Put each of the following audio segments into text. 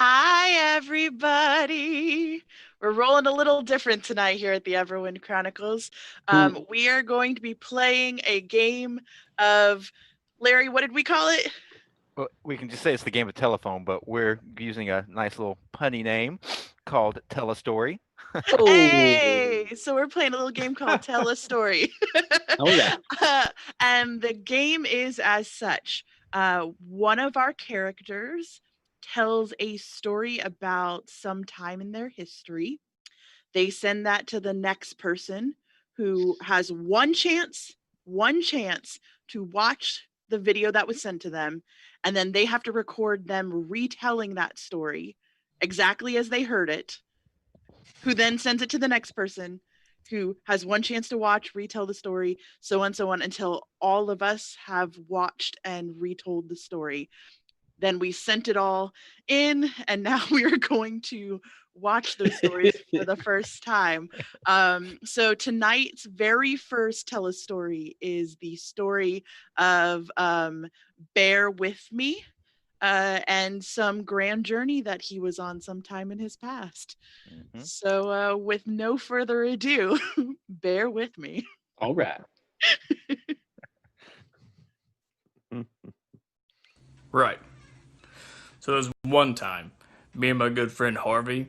Hi, everybody. We're rolling a little different tonight here at the Everwind Chronicles. We are going to be playing a game of, Larry, what did we call it? Well, we can just say it's the game of telephone, but we're using a nice little punny name called Tele-Story. Oh, Hey, so we're playing a little game called Tele-Story. all right. And the game is as such. One of our characters tells a story about some time in their history. They send that to the next person who has one chance to watch the video that was sent to them, and then they have to record them retelling that story exactly as they heard it, who then sends it to the next person who has one chance to watch, retell the story, so on, so on, until all of us have watched and retold the story. Then we sent it all in, and now we are going to watch those stories for the first time. So tonight's very first tele-story is the story of Bear Withme, and some grand journey that he was on sometime in his past. Mm-hmm. So, with no further ado, bear with me. All right. Right. So there's one time, me and my good friend Harvey,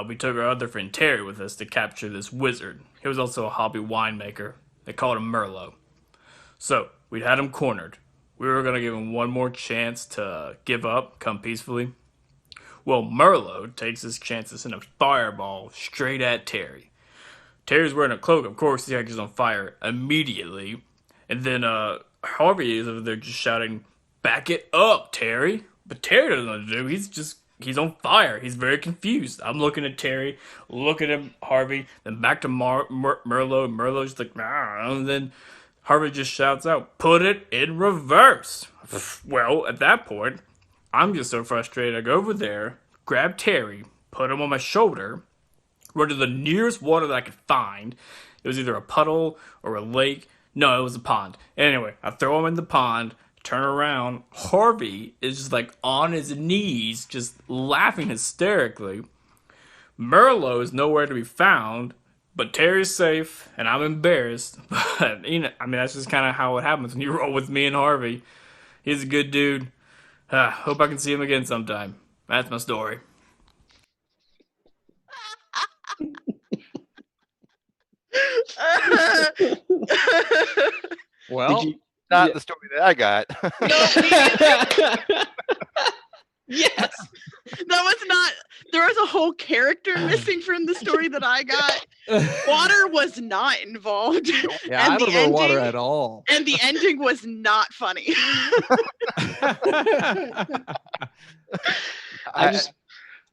we took our other friend Terry with us to capture this wizard. He was also a hobby winemaker. They called him Merlot. So we'd had him cornered. We were gonna give him one more chance to give up, come peacefully. Well, Merlot takes his chances in a fireball straight at Terry. Terry's wearing a cloak, of course, he catches on fire immediately. And then Harvey is over there just shouting, "Back it up, Terry!" But Terry doesn't know what to do. He's on fire. He's very confused. I'm looking at Terry, looking at Harvey, then back to Merlot. Merlot's just like, nah. And then Harvey just shouts out, "Put it in reverse." Well, at that point, I'm just so frustrated. I go over there, grab Terry, put him on my shoulder, run to the nearest water that I could find. It was either a puddle or a lake. No, it was a pond. Anyway, I throw him in the pond, turn around. Harvey is just like on his knees, just laughing hysterically. Merlot is nowhere to be found, but Terry's safe, and I'm embarrassed. But, that's just kind of how it happens when you roll with me and Harvey. He's a good dude. Hope I can see him again sometime. That's my story. Well, not the story that I got. Yes. That was not. There was a whole character missing from the story that I got. Water was not involved. Yeah, I don't remember water at all. And the ending was not funny. I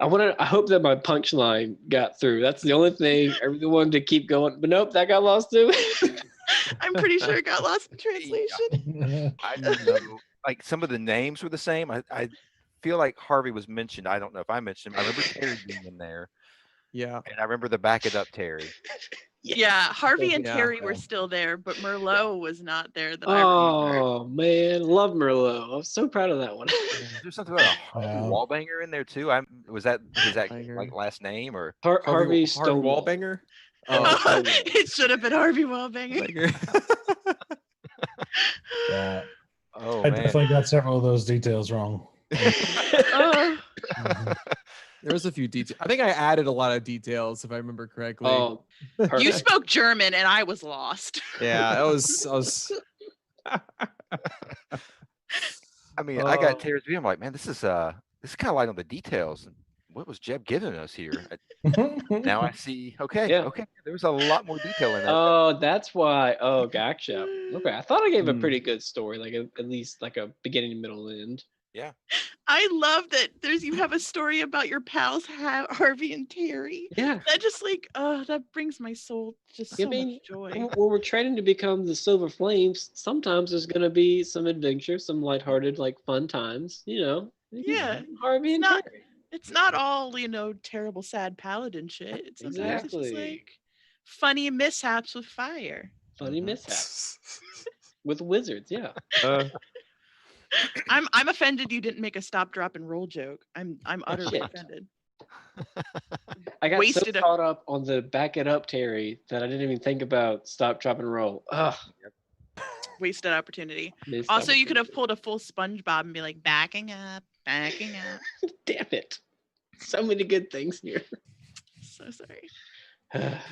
hope that my punchline got through. That's the only thing. I really wanted to keep going, but nope, that got lost too. I'm pretty sure it got lost in translation. I don't know. Like some of the names were the same. I feel like Harvey was mentioned. I don't know if I mentioned him. I remember Terry being in there. Yeah. And I remember the back it up Terry. Yeah, Harvey and Yeah. Terry were still there, but Merlot was not there that I remember. Oh man, love Merlot. I'm so proud of that one. There's something about a Harvey Wallbanger in there too. Is that like last name or Harvey Wallbanger? Oh, it should have been Harvey Wallbanger. Yeah. Oh, I man. definitely got several of those details wrong. There was a few details. I think I added a lot of details, if I remember correctly. Oh, You spoke German and I was lost. Yeah, I was. I mean, I got Terry's view. I'm like, man, this is kind of light on the details. What was Jeb giving us here? Now I see. Okay, Yeah. okay. There was a lot more detail in that. Oh, that's why. Oh, gotcha. Okay, I thought I gave a pretty good story, like at least like a beginning, middle, end. Yeah. I love that you have a story about your pals Harvey and Terry. Yeah. That just that brings my soul just so much joy. When we're training to become the Silver Flames, sometimes there's gonna be some adventure, some lighthearted, like fun times. Yeah. Harvey and Terry. It's not all, terrible, sad paladin shit. It's sometimes it's just like funny mishaps with fire. Funny mishaps with wizards, yeah. I'm offended you didn't make a stop, drop, and roll joke. I'm utterly Shit. offended. I got Wasted so a- caught up on the back it up, Terry, that I didn't even think about stop, drop, and roll. Ugh. Wasted opportunity. Missed Also, you could have opportunity. pulled a full SpongeBob and be like, backing up, backing up. Damn it. So many good things here. So sorry.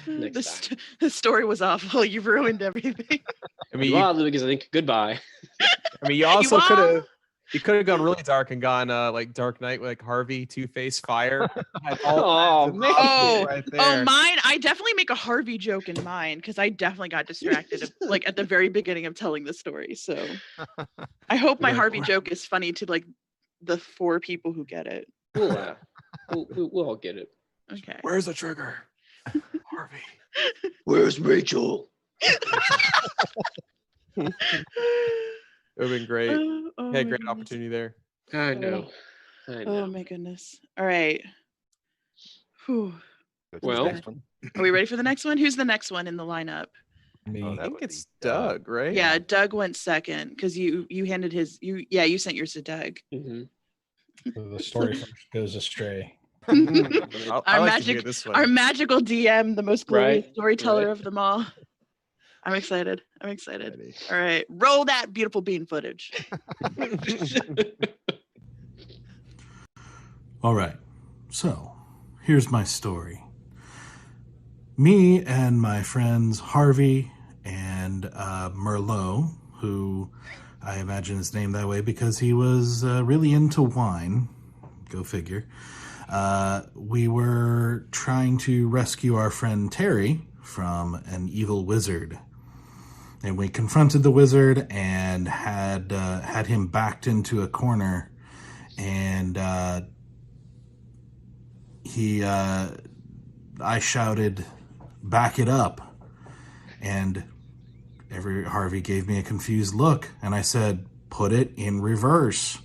Next time. The story was awful. You ruined everything. I mean, You are Louis, I think goodbye. you also could are? have. You could have gone really dark and gone like Dark Knight, like Harvey, Two-Face, Fire. Had all Oh, kinds of man. options right there. Mine. I definitely make a Harvey joke in mine because I definitely got distracted like at the very beginning of telling the story. So I hope my Like, Harvey joke is funny to like the 4 people who get it. We'll laugh. We'll all get it. Okay. Where's the trigger, Harvey? Where's Rachel? It would have been great. Oh Had a my great goodness. opportunity there. I know. I know. Oh my goodness. All right. Whew. Go to the Well- next one. Are we ready for the next one? Who's the next one in the lineup? Me. Oh, I that think would it's be Doug, right? Yeah, Doug went second because you handed his you sent yours to Doug. Mhm. The story first goes astray. I Our like to hear magic- this one. Our magical DM, the most glorious Right, storyteller right. of them all. I'm excited. All right, roll that beautiful bean footage. All right, so here's my story. Me and my friends Harvey and Merlot, who I imagine is named that way because he was really into wine, go figure. We were trying to rescue our friend Terry from an evil wizard. And we confronted the wizard and had him backed into a corner, and I shouted, "Back it up!" And Harvey gave me a confused look, and I said, "Put it in reverse."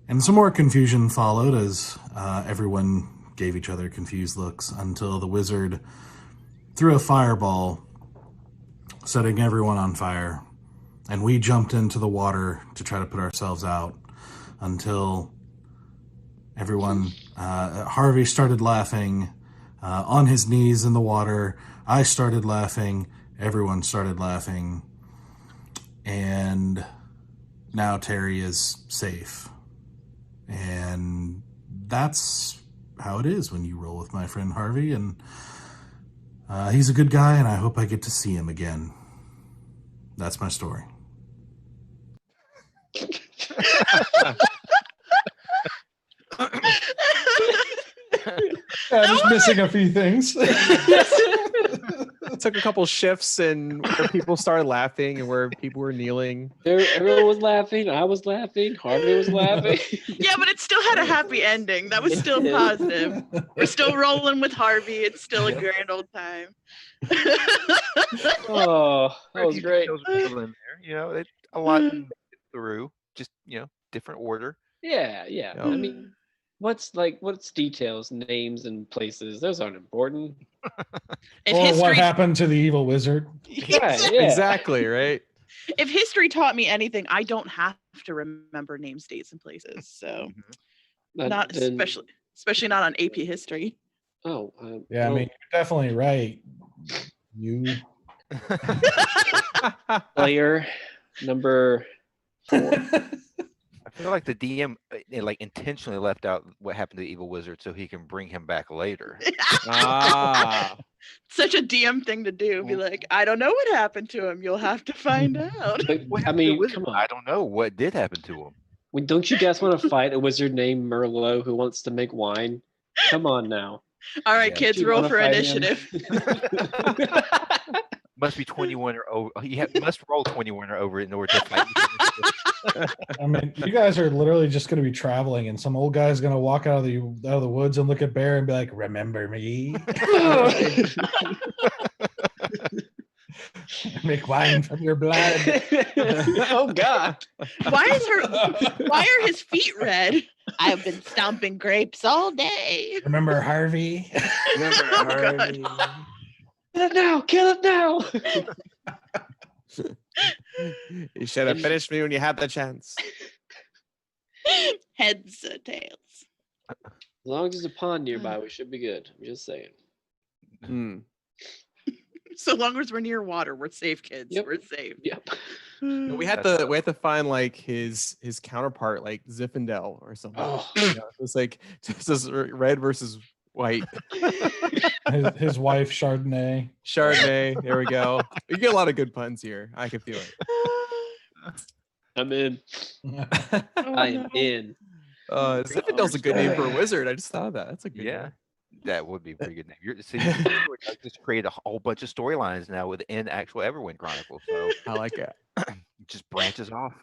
And some more confusion followed as everyone gave each other confused looks until the wizard threw a fireball, setting everyone on fire. And we jumped into the water to try to put ourselves out until everyone, Harvey started laughing on his knees in the water. I started laughing. Everyone started laughing. And now Terry is safe. And that's how it is when you roll with my friend Harvey. And he's a good guy, and I hope I get to see him again. That's my story. Yeah, just missing a few things. It took a couple shifts and where people started laughing and where people were kneeling. Everyone was laughing. I was laughing. Harvey was laughing. Yeah, but it still had a happy ending. That was still positive. We're still rolling with Harvey. It's still a grand old time. Oh, that was great. Details were still in there, a lot through, just different order. Yeah. Yeah. I mean, what's details, names, and places? Those aren't important. If Or what history, happened to the evil wizard? Right, yeah. Exactly, right? if history taught me anything, I don't have to remember names, dates, and places. So not Then- especially not on AP history. Oh, Yeah, I mean, you're definitely right. You. player number 4. I feel like the DM intentionally left out what happened to the evil wizard so he can bring him back later. Ah. Such a DM thing to do. Be like, I don't know what happened to him. You'll have to find out. But, What I happened to the mean, wizard? come on. I don't know what did happen to him. Don't you guys want to fight a wizard named Merlot who wants to make wine? Come on now. All right, Yeah. kids, You roll wanna for fight him? initiative. Must be 21 or over. Must roll 21 or over in order to fight. I mean, you guys are literally just going to be traveling, and some old guy's going to walk out of the woods and look at Bear and be like, "Remember me? Make wine from your blood." Oh God. Why are his feet red? I've been stomping grapes all day. Remember Harvey? Remember Oh, God. Harvey? Kill it now! Kill it now! You should have finished me when you had the chance. Heads or tails. As long as there's a pond nearby, we should be good. I'm just saying. Mm. So long as we're near water, we're safe, kids. Yep. We're safe. Yep. We had to find like his counterpart, like Zinfandel or something. Oh. You know, it's like just as red versus white. His wife, Chardonnay. Chardonnay. There we go. You get a lot of good puns here. I can feel it. I'm in. Oh, I am no. in. Zinfandel's a good name for a wizard. I just thought of that. That's a good name. That would be a pretty good name. I just created a whole bunch of storylines now within actual Everwind Chronicles. So I like it. it just branches off.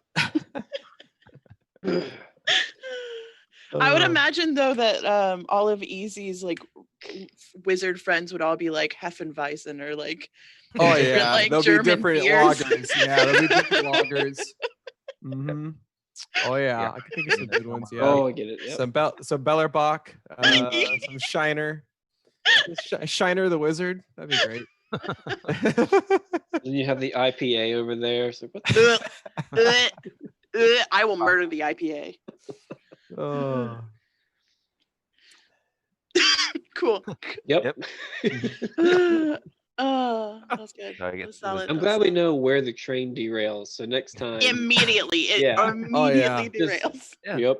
I would imagine though that all of Easy's like wizard friends would all be like Heffenweizen or like Oh different, yeah, like, there'll German be different beers. lagers. Yeah, there'll be different lagers. Mm-hmm. Oh yeah, I can think of some good ones. Yeah. Oh, I get it. Yep. Some Bellerbach, some Shiner, Shiner the wizard. That'd be great. Then you have the IPA over there. So what I will murder the IPA. Oh. Cool. Yep. Oh, that's good. So I That guess was it solid. was- I'm That glad was we know where the train derails. So next time. immediately. It Yeah. immediately Just- derails. Yeah. Yep.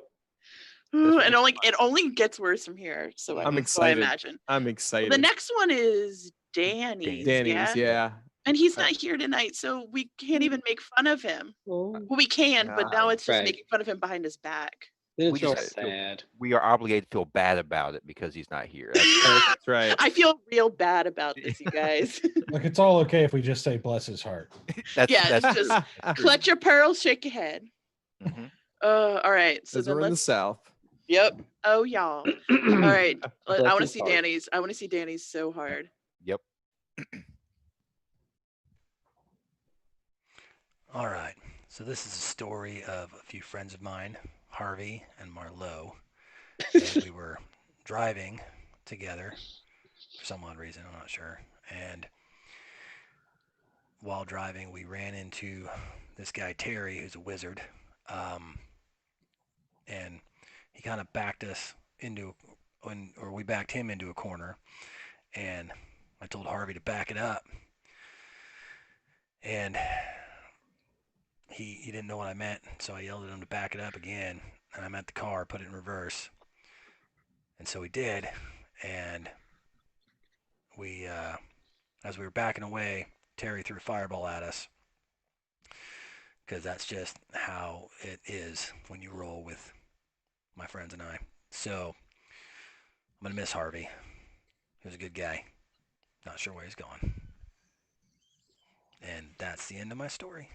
And it only gets worse from here. So I'm so I excited. imagine. I'm excited. The next one is Danny's. Danny's, yeah. And he's not here tonight, so we can't even make fun of him. Oh, Well, we can, but now it's just Right. making fun of him behind his back. then We it's all just- sad. We are obligated to feel bad about it because he's not here. That's- That's right. I feel real bad about this, you guys. Like it's all okay if we just say bless his heart. Yeah, that's it's just clutch your pearls, shake your head. Mhm. All right. So Because then we're in the let's. South. Yep. Oh, y'all. All right. I Bless want to his see heart. Danny's. I want to see Danny's so hard. Yep. All right. So this is a story of a few friends of mine, Harvey and Marlowe. And we were driving together for some odd reason, I'm not sure. And while driving, we ran into this guy, Terry, who's a wizard. And he kind of backed us into, or we backed him into a corner. And I told Harvey to back it up. And he didn't know what I meant, so I yelled at him to back it up again, and I meant the car, put it in reverse. And so he did, and we, as we were backing away, Terry threw a fireball at us, because that's just how it is when you roll with my friends and I. So I'm going to miss Harvey. He was a good guy. Not sure where he's gone. And that's the end of my story.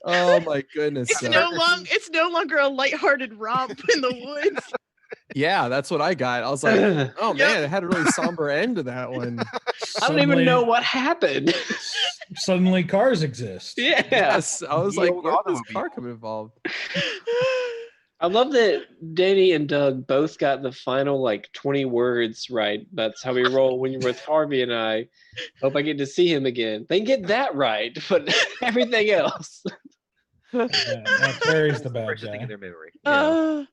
Oh my goodness. It's no longer a lighthearted romp in the woods. Yeah, that's what I got. I was like, oh Yep. man, it had a really somber end to that one. I don't even know what happened. Suddenly cars exist. Yeah. Yes, I was The like, old where did this automobile. car come involved? I love that Danny and Doug both got the final like 20 words right. That's how we roll when you're with Harvey and I. Hope I get to see him again. They get that right, but everything else. Yeah, Terry's the bad Precious thing in guy. their memory. Yeah.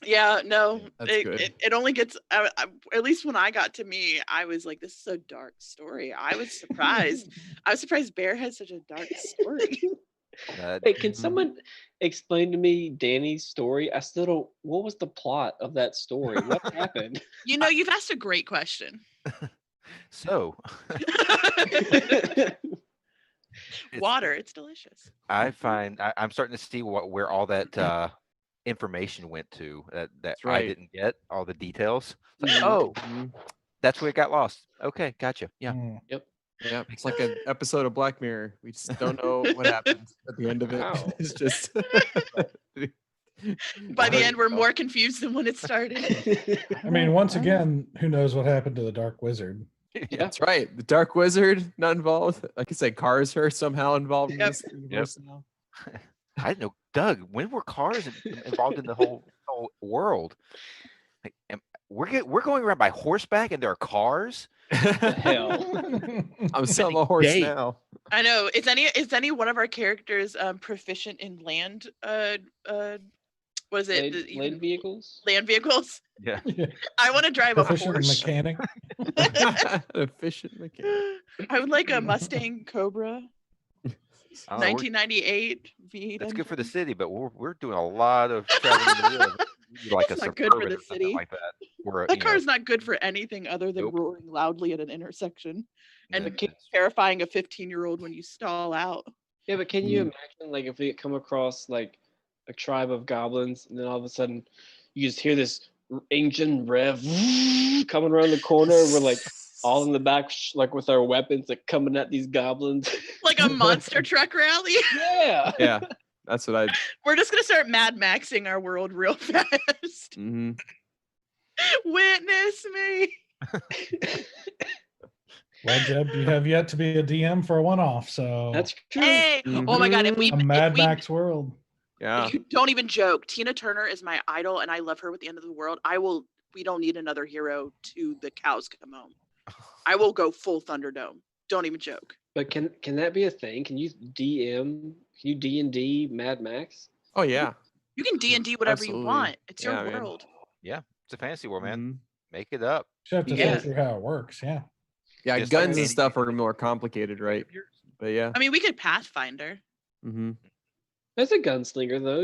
Yeah, no, That's good. it only gets. At least when I got to me, I was like, "This is a dark story." I was surprised. I was surprised Bear had such a dark story. Wait, can someone explain to me Danny's story? I still don't. What was the plot of that story? What happened? You know, you've asked a great question. So Water, it's delicious. I find I'm starting to see where all that information went to that I right. didn't get all the details. It's Mm-hmm. like, oh, Mhm. that's where it got lost. Okay, gotcha. Yeah. Mm. Yeah, it's like an episode of Black Mirror. We just don't know what happens at the end of it. Wow. It's just By the end, we're more confused than when it started. I mean, once again, who knows what happened to the Dark Wizard? That's right. The Dark Wizard not involved. Like I said, cars are somehow involved in Yep. this universe now. I didn't know, Doug. When were cars involved in the whole world? We're going around by horseback in their cars. The hell. I'm selling a horse Date. now. I know. Is any one of our characters proficient in land? What is it? Land vehicles? Land vehicles. Yeah. I want to drive a Proficient in Porsche. mechanic. Efficient mechanic. I would like a Mustang Cobra, I don't know, 1998 V8. that's good for the city, but we're doing a lot of traveling in the woods. We need like It's a not good for Suburban the or something city. like that. Or, That car's not good for anything other than Nope. roaring loudly at an intersection and yeah, terrifying a 15-year-old when you stall out. Yeah, but can you imagine, like, if we come across, like, a tribe of goblins, and then all of a sudden you just hear this engine rev coming around the corner, and we're, like, all in the back, like, with our weapons, like, coming at these goblins. Like a monster truck rally. Yeah. Yeah, that's what I. We're just going to start Mad Maxing our world real fast. Mm-hmm. Witness me. Well, Jeb, you have yet to be a DM for a one-off, so That's true. Hey, oh my God. If we, a Mad if we Max world. Yeah. you don't even joke. Tina Turner is my idol and I love her with the end of the world. We don't need another hero to the cows come home. I will go full Thunderdome. Don't even joke. But can that be a thing? Can you D&D Mad Max? Oh yeah. You can D&D whatever Absolutely. you want. It's Yeah, your man. world. yeah, it's a fantasy world, man. Mhm. Make it up. You have to Yeah. think through how it works. Yeah. Yeah, Just like guns and any- stuff are more complicated, right? But yeah. I mean, we could Pathfinder. Mm-hmm. That's a gunslinger, though.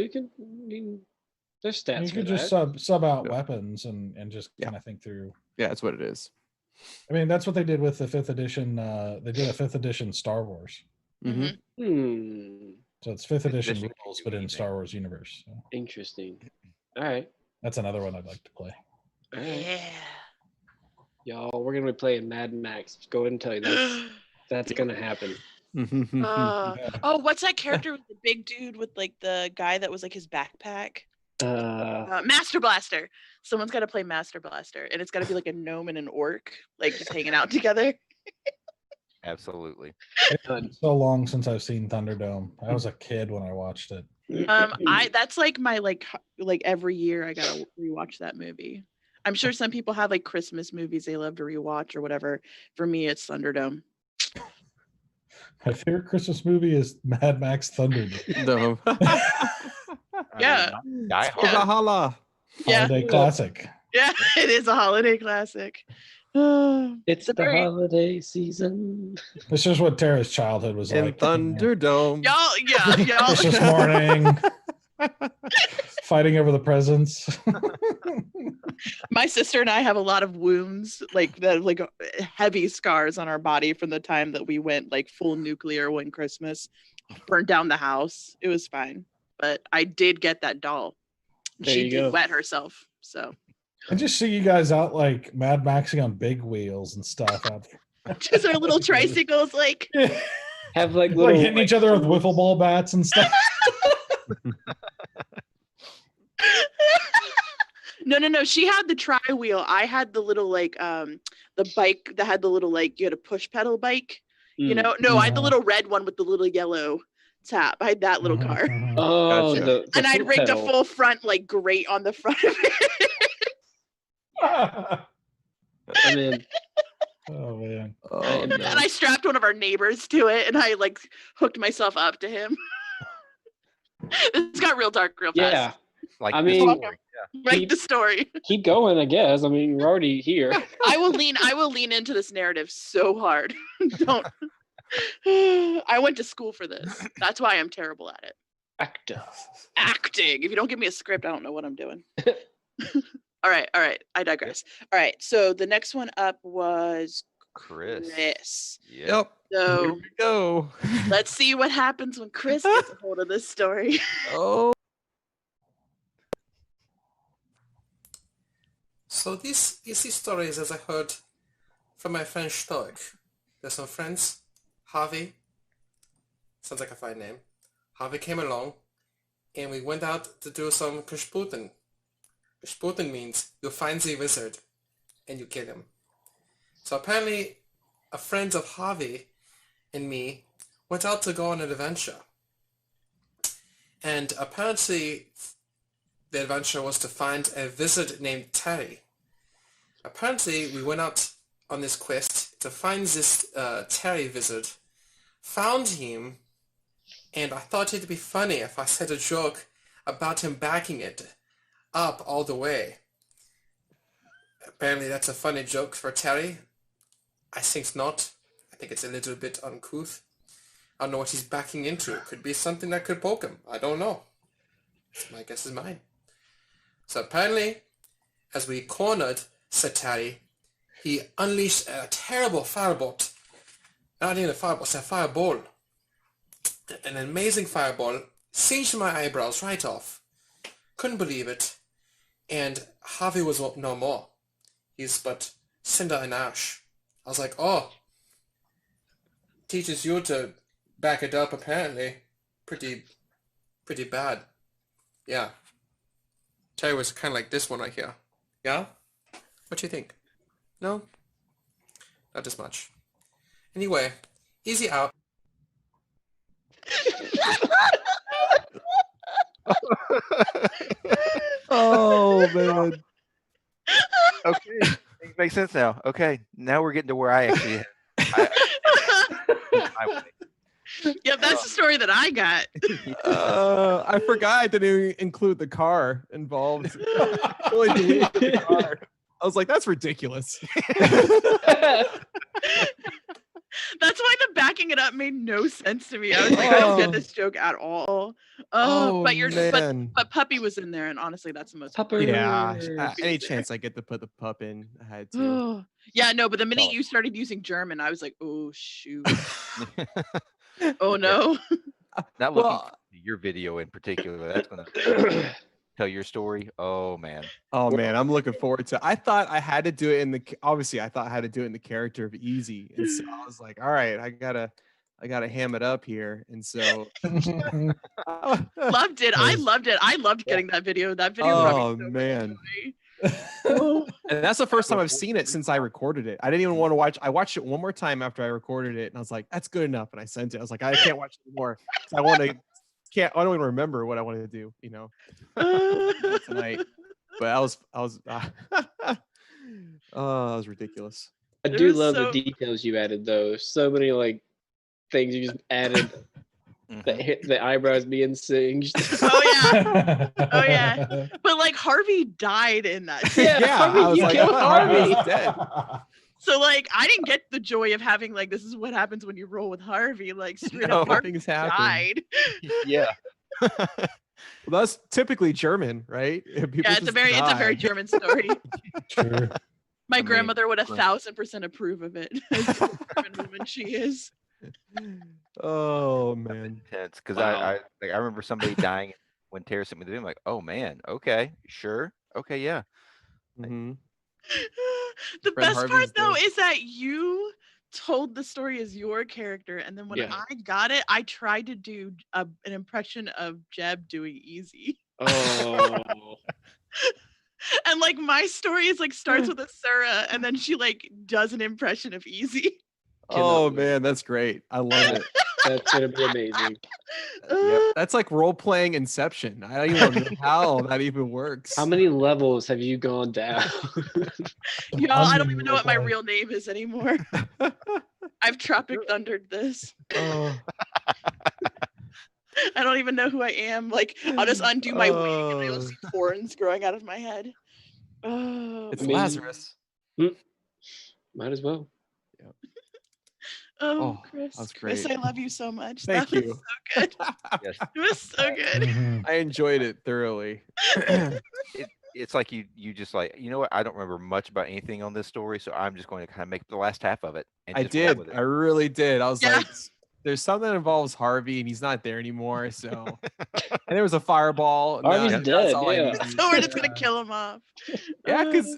There's stats You for could that. just sub out Yeah. weapons and just Yeah. kind of think through. Yeah, that's what it is. I mean, that's what they did with the 5th edition. They did a 5th edition Star Wars. Mm-hmm. So it's 5th edition edition rules, but in QE, Star Wars universe. So Interesting. All right. that's another one I'd like to play. All right. Yeah. Y'all, we're going to be playing Mad Max. Just go ahead and tell you that's going to happen. Oh, what's that character with the big dude with like the guy that was like his backpack? Master Blaster. Someone's got to play Master Blaster, and it's got to be like a gnome and an orc, like just hanging out together. Absolutely. It's been so long since I've seen Thunderdome. I was a kid when I watched it. That's like my like every year I gotta rewatch that movie. I'm sure some people have like Christmas movies they love to rewatch or whatever. For me, it's Thunderdome. My favorite Christmas movie is Mad Max Thunderdome. Yeah. Die Hard. Holla. Yeah. Holiday classic. Yeah, it is a holiday classic. It's the very- holiday season. This is what Tara's childhood was In like. Thunderdome. Y'all. Christmas morning, fighting over the presents. My sister and I have a lot of wounds, like heavy scars on our body from the time that we went like full nuclear one Christmas, burned down the house. It was fine, but I did get that doll. There She you did go. wet herself, so I just see you guys out like Mad Maxing on big wheels and stuff. Out just our little tricycles, like. Have like like little hitting each other with wiffle ball bats and stuff. No. She had the tri wheel. I had the little like the bike that had the little like you had a push pedal bike. You know, no, I had the little red one with the little yellow tap. I had that little car, Oh, Gotcha. the and I'd foot rigged a pedal. full front like grate on the front of it. I'm in. Oh man. Oh, am no. And I strapped one of our neighbors to it, and I like hooked myself up to him. This got real dark real fast. Yeah. Like I this mean- story, yeah. Write the story. Keep going, I guess. I mean, you're already here. I will lean into this narrative so hard. Don't. I went to school for this. That's why I'm terrible at it. Actor. Acting. If you don't give me a script, I don't know what I'm doing. All right. I digress. All right. So the next one up was Chris. Chris. Yeah. Yep. Here So we go. let's see what happens when Chris gets a hold of this story. Oh. So these stories, as I heard from my friend Stoic. There's some friends, Harvey, sounds like a fine name. Harvey came along, and we went out to do some Gesputen. Gesputen means you find the wizard, and you kill him. So apparently, a friend of Harvey and me went out to go on an adventure. And apparently, the adventure was to find a wizard named Terry. Apparently, we went out on this quest to find this Terry wizard, found him, and I thought it'd be funny if I said a joke about him backing it up all the way. Apparently that's a funny joke for Terry. I think not. I think it's a little bit uncouth. I don't know what he's backing into. It could be something that could poke him. I don't know. My guess is mine. So apparently, as we cornered Sir Terry, he unleashed a terrible firebolt. Not even a firebolt, it's a fireball. An amazing fireball, singed my eyebrows right off. Couldn't believe it. And Harvey was no more. He's but cinder and ash. I was like, oh, teaches you to back it up apparently. Pretty bad. Yeah. Terry was kind of like this one right here. Yeah? What do you think? No? Not as much. Anyway, easy out. Oh man. Okay, things make sense now. Okay, now we're getting to where I actually. Yep, that's the story that I got. I forgot I didn't include the car involved. Totally deleted the car. I was like, that's ridiculous. That's why the backing it up made no sense to me. I was like, I don't get this joke at all. But Puppy was in there, and honestly, that's the most. Yeah, any chance I get to put the pup in, I had to. Yeah, no, but the minute you started using German, I was like, oh shoot. Oh no. Not looking for your video in particular. That's gonna tell your story. Oh man. Oh man, I'm looking forward to. I thought I had to do it in the. Obviously, I thought I had to do it in the character of Easy, and so I was like, all right, I gotta ham it up here, and so. Loved it. I loved it. I loved getting that video. That video. Oh man. And that's the first time I've seen it since I recorded it. I didn't even want to watch. I watched it one more time after I recorded it, and I was like, "That's good enough." And I sent it. I was like, "I can't watch it anymore. I I don't even remember what I wanted to do, tonight." But I was that was ridiculous. I do love the details you added, though. So many like things you just added. The eyebrows being singed. Oh yeah. But like Harvey died in that. Yeah, Harvey, I was like, Harvey was dead. So like I didn't get the joy of having like this is what happens when you roll with Harvey. Like straight up Harvey died. Yeah. Well, that's typically German, right? Yeah, it's a very German story. Sure. My grandmother would 1,000% approve of it. As the German woman she is. Oh man, intense. Because I remember somebody dying when Tara sent me the video. I'm like, oh man, okay, sure, okay, yeah. Mm-hmm. The best part though is that you told the story as your character, and then when I got it, I tried to do an impression of Jeb doing Easy. Oh. And like my story is like starts with a Sarah, and then she like does an impression of Easy. Oh man, that's great. I love it. That's gonna be amazing. Yep. That's like role playing Inception. I don't even know how that even works. How many levels have you gone down? Y'all, I don't even know what my real name is anymore. I've Tropic Thundered this. Oh. I don't even know who I am. Like, I'll just undo my wig and you'll see horns growing out of my head. Oh, it's Lazarus. Might as well. Yep. Oh, Chris, that was great. Chris, I love you so much. Thank you. Was so good. Yes. It was so good. I enjoyed it thoroughly. It's like you just like, you know what? I don't remember much about anything on this story, so I'm just going to kind of make the last half of it. And I just roll did. with it. I really did. I was like, there's something that involves Harvey, and he's not there anymore. So, and there was a fireball. Harvey's dead. So we're just gonna kill him off. Yeah, because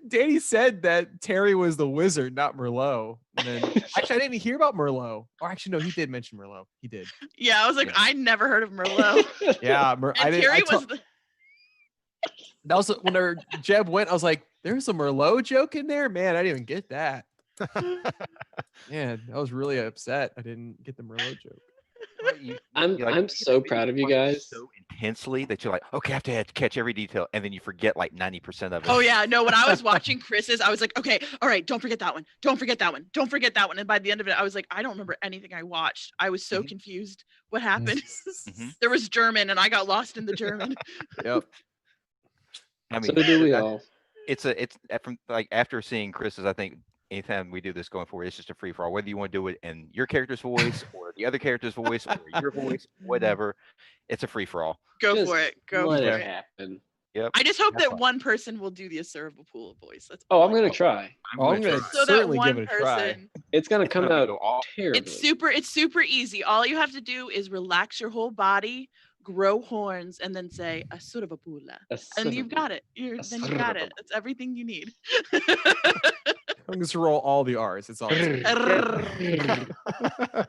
Danny said that Terry was the wizard, not Merlot. And then actually, I didn't hear about Merlot. Or actually, no, he did mention Merlot. He did. Yeah, I was like, I never heard of Merlot. Yeah, Terry was. That was when Jeb went. I was like, "There's a Merlot joke in there, man. I didn't even get that." Man, I was really upset. I didn't get the Merlot joke. I'm so proud of you guys. So intensely that you're like, okay, I have to catch every detail, and then you forget like 90% of it. Oh yeah, no. When I was watching Chris's, I was like, okay, all right, don't forget that one, don't forget that one, don't forget that one. And by the end of it, I was like, I don't remember anything I watched. I was so confused. What happened? There was German, and I got lost in the German. Yep. I mean, so do we all. It's from like after seeing Chris's, I think anytime we do this going forward, it's just a free for all. Whether you want to do it in your character's voice or the other character's voice or your voice, whatever, it's a free for all. Go for it. Go let for it it. happen. Yep. I just hope that one person will do the Acerva pool voice. That's I'm gonna try. I'm gonna so certainly that give one it a try. person. It's gonna come out terribly. It's super easy. All you have to do is relax your whole body, grow horns, and then say Acerva pula, and you've got it. Then you got it. That's everything you need. I'm just roll all the R's. It's all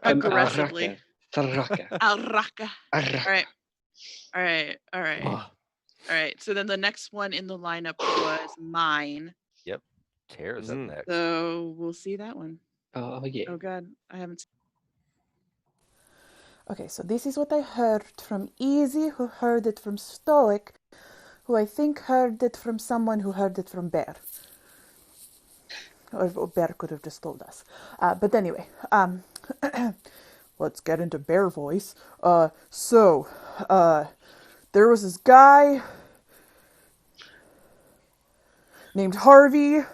aggressively. Arraka. All right. So then the next one in the lineup was mine. Yep. Tara's up next. So we'll see that one. Oh yeah. Oh god, I haven't. Okay, so this is what I heard from Easy, who heard it from Stoic, who I think heard it from someone who heard it from Bear. Or Bear could have just told us. But anyway, let's get into Bear voice. So there was this guy named Harvey.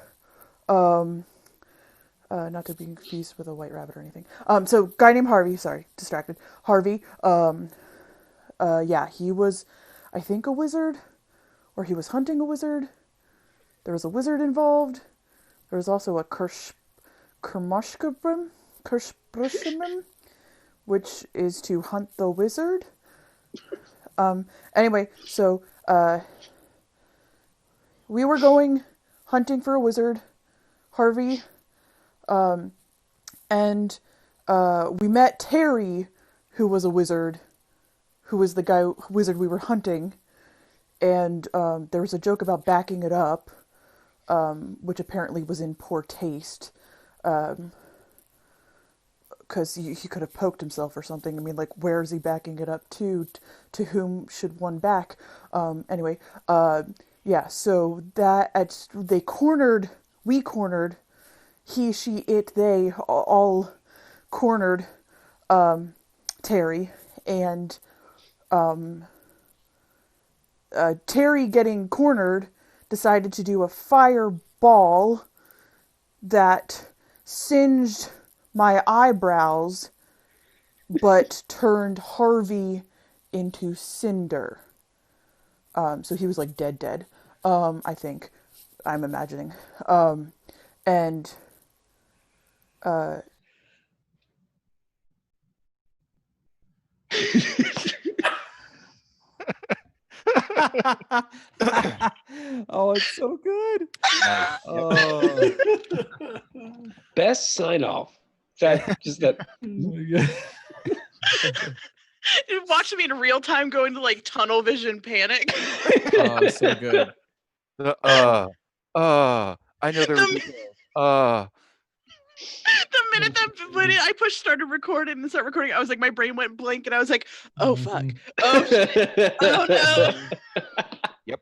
Not to be confused with a white rabbit or anything. So guy named Harvey. Sorry, distracted. Harvey. Yeah, he was, I think, a wizard, or he was hunting a wizard. There was a wizard involved. There was also a Kermoshkabrim, which is to hunt the wizard. Anyway, so we were going hunting for a wizard, Harvey, and we met Terry, who was a wizard, who was the wizard we were hunting, and there was a joke about backing it up, which apparently was in poor taste, because he could have poked himself or something. I mean, like, where is he backing it up to? To whom should one back? Anyway, yeah, so we cornered, he, she, it, they all cornered Terry, and Terry, getting cornered, decided to do a fireball that singed my eyebrows, but turned Harvey into cinder. So he was like dead, I think. I'm imagining. And oh, it's so good. Nice. Oh. Best sign off. That. Watch me in real time go into like tunnel vision panic. Oh, it's so good. I know there were The minute I pushed started recording and start recording, I was like, my brain went blank, and I was like, oh fuck, oh shit, oh no, Yep.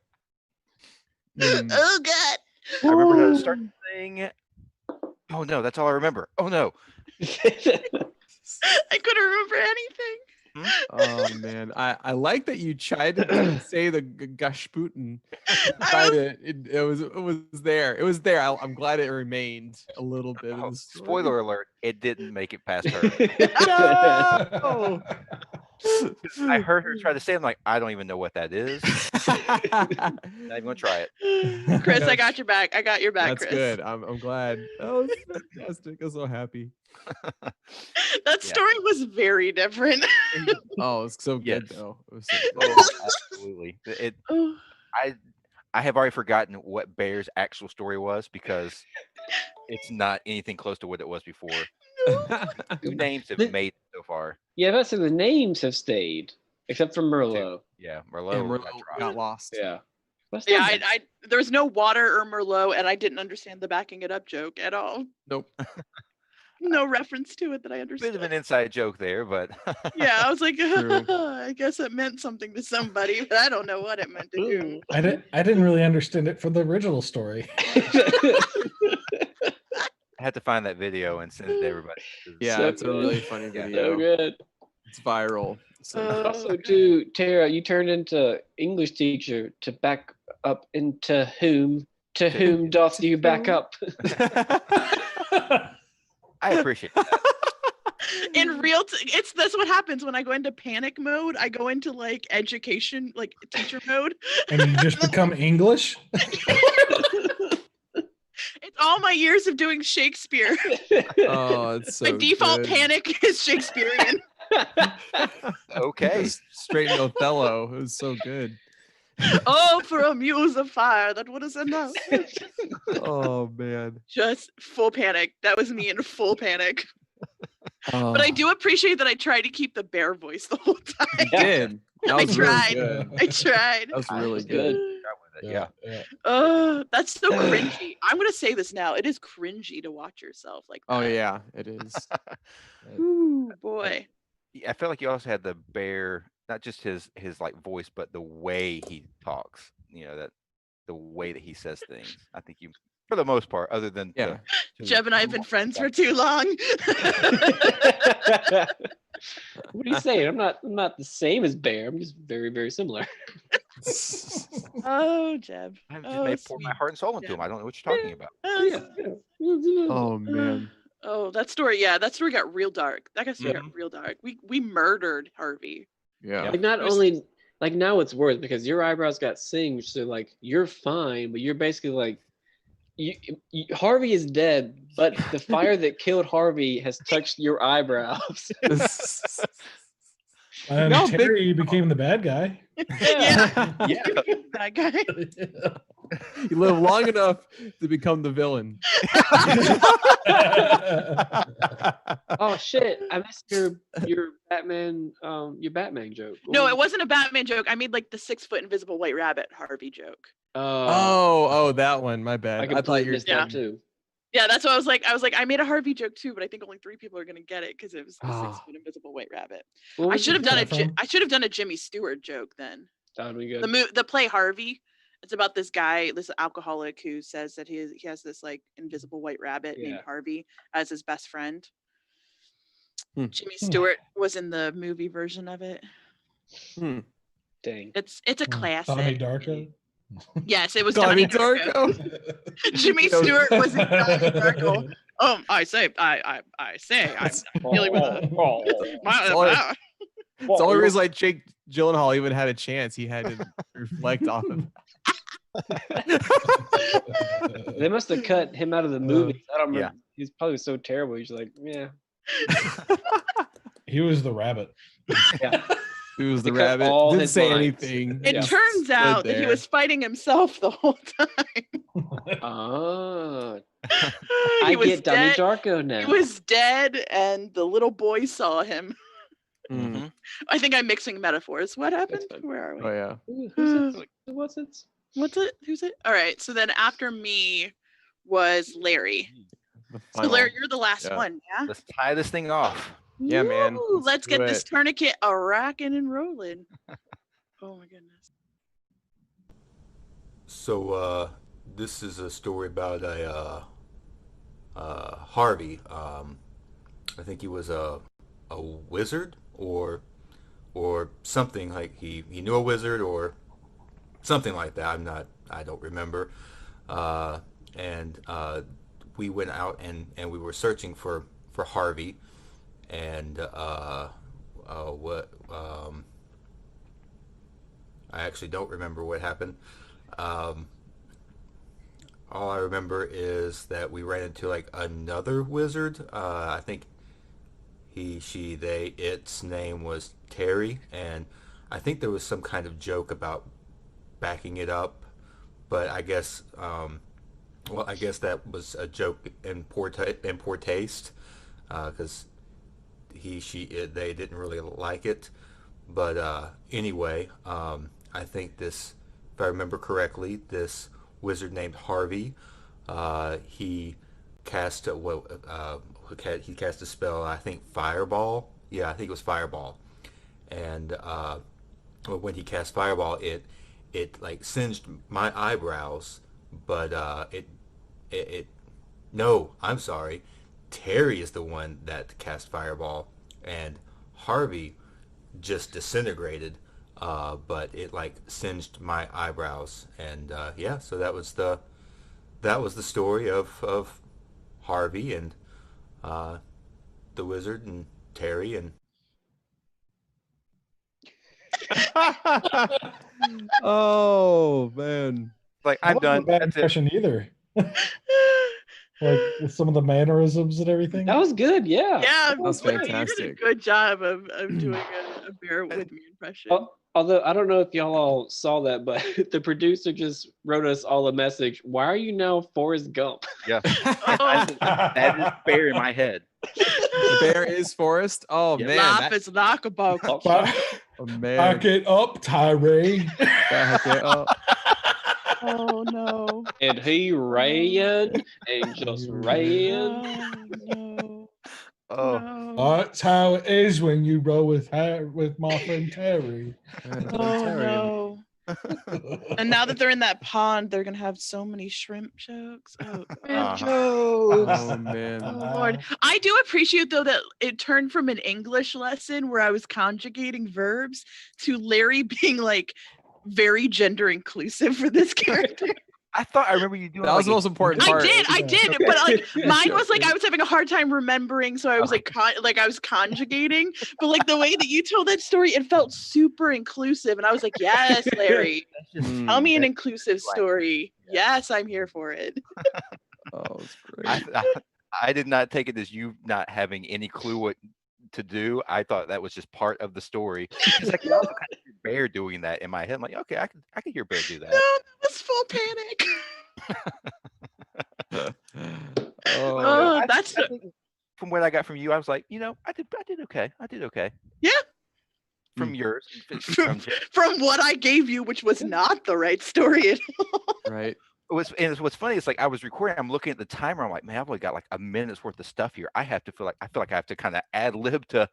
Oh god. I remember how to start the thing. Oh no, that's all I remember. Oh no. I couldn't remember anything. Oh man, I like that you tried to say the Gashputin. It was there. It was there. I'm glad it remained a little bit. Oh, spoiler alert! It didn't make it past her. No! I heard her try to say, I'm like, I don't even know what that is. Not even gonna try it. Chris, I got your back. I got your back, That's Chris. good. I'm glad. That was fantastic. I'm so happy. That story was very different. Oh, it's so good though. It was so good. Oh, absolutely. I have already forgotten what Bear's actual story was because it's not anything close to what it was before. Two names have made it so far. Yeah, that's the names have stayed, except for Merlot. Yeah, Merlot got lost. Yeah. Yeah, there was no water or Merlot, and I didn't understand the backing it up joke at all. Nope. no reference to it that I understood. Bit of an inside joke there, but yeah, I was like, True. I guess it meant something to somebody, but I don't know what it meant to him. I didn't really understand it from the original story. I had to find that video and send it to everybody. Yeah, So it's a good. really funny video. So good. It's viral. So. Also, too, Tara, you turned into English teacher to back up into whom? To whom doth you back up? I appreciate that. In that's what happens when I go into panic mode. I go into like education, like teacher mode. And you just become English? It's all my years of doing Shakespeare. Oh, it's so My default good. panic is Shakespearean. Okay. Just straight into Othello. It was so good. Oh, for a muse of fire, that would have enough. Oh man. Just full panic. That was me in full panic. Oh, But I do appreciate that I tried to keep the bear voice the whole time. you did. That I was really tried. good. I tried. That was really was good. good. Yeah. Oh, that's so cringy. I'm gonna say this now. It is cringy to watch yourself like that. Oh yeah, it is. Ooh, boy. I feel like you also had the bear, not just his like voice, but the way he talks. You know, that the way that he says things. I think you, for the most part, other than Yeah. Jeb and I have been friends for too long. What are you saying? I'm not the same as Bear. I'm just very, very similar. Oh, Jeb. I just Oh, may pour my sweet heart and soul into him. I don't know what you're talking about. Jeb. Oh man. Oh, that story. Yeah, that story got real dark. That story Mm-hmm. got real dark. We murdered Harvey. Yeah. Like not only like now it's worse because your eyebrows got singed, so like you're fine, but you're basically like Harvey is dead, but the fire that killed Harvey has touched your eyebrows. And No, Terry became the bad guy. Yeah. Yeah. That guy. You live long enough to become the villain. Oh shit! I missed your Batman joke. No, it wasn't a Batman joke. I made like the 6-foot invisible white rabbit Harvey joke. Oh, that one. My bad. I I thought completely you were missed that too. Yeah, that's what I was like. I made a Harvey joke too, but I think only 3 people are gonna get it because it was the Ah. 6-foot invisible white rabbit. What I was should have it? done from? I should have done a Jimmy Stewart joke then. That would be good. The play Harvey. It's about this guy, this alcoholic who says that he has this like invisible white rabbit named Yeah. Harvey as his best friend. Hmm. Jimmy Stewart was in the movie version of it. Dang. It's a classic. Donnie Darko. Yes, it was Donnie Donnie Darko. Darko. Jimmy Stewart was in Donnie Darko. I say, I'm dealing with a. It's the only reason like Jake Gyllenhaal even had a chance. He had to reflect off of. They must have cut him out of the movie. I don't remember. Yeah. He's probably so terrible. He's like, yeah. He was the rabbit. Yeah. He was the They cut rabbit. all Didn't his say lines. anything. It Yeah. turns Stood out that he there. was fighting himself the whole time. Oh. He I was get Donnie dead. Darko now. He was dead, and the little boy saw him. Mm. I think I'm mixing metaphors. What happened? That's fine. Where are we? Oh yeah. Who's it? What's it? What's it? Who's it? All right. So then after me was Larry. The So final- Larry, you're the last yeah. one, yeah? Let's tie this thing off. Yeah, man. Woo, let's do get this it. tourniquet a rocking and rolling. Oh my goodness. So this is a story about a Harvey. I think he was a wizard or something, like he knew a wizard or something like that. I don't remember. And we went out and we were searching for Harvey, and I actually don't remember what happened. All I remember is that we ran into like another wizard. I think its name was Terry, and I think there was some kind of joke about backing it up, but I guess I guess that was a joke in poor taste, because they didn't really like it. But anyway, I think this, if I remember correctly, this wizard named Harvey, he cast he cast a spell. I think Fireball. Yeah, I think it was Fireball. And when he cast Fireball, it like singed my eyebrows, but it no, I'm sorry. Terry is the one that cast Fireball, and Harvey just disintegrated. But it like singed my eyebrows, and yeah, so that was the story of Harvey and the wizard and Terry and Oh man. Like, That I'm wasn't a done. bad That's it. impression either. Like with some of the mannerisms and everything. That was good. Yeah. Yeah, That was you did a fantastic. good job of doing a Bear With Me impression. Although I don't know if y'all all saw that, but the producer just wrote us all a message. Why are you now Forrest Gump? Yeah. Oh, That is Bear in my head. The bear is Forrest. Oh Yeah. man. laugh is like a bug. Oh man. Back it up, Tyree. Back it up. Oh no. And he ran and just ran. Oh no. Oh, No. That's how it is when you roll with my friend Terry. Oh no. And now that they're in that pond, they're gonna have so many shrimp jokes. Oh, God. Oh man. Oh, Lord. I do appreciate though that it turned from an English lesson where I was conjugating verbs to Larry being like very gender inclusive for this character. I thought I remember you doing That was the most important part. I did, but like mine was like I was having a hard time remembering, so I was like I was conjugating. But like the way that you told that story, it felt super inclusive, and I was like, yes, Larry, tell me an inclusive story. Yes, I'm here for it. Oh, it's great. I did not take it as you not having any clue what to do. I thought that was just part of the story. It's like, I also kind of hear Bear doing that in my head. I'm like, okay, I can hear Bear do that. No, that was full panic. Oh, I That's think from what I got from you, I was like, I did okay. I did okay. yeah. From yours, From what I gave you, which was not the right story at all. right. What's funny is like I was recording, I'm looking at the timer, I'm like, man, I've only got like a minute's worth of stuff here. I feel like I have to kind of ad lib to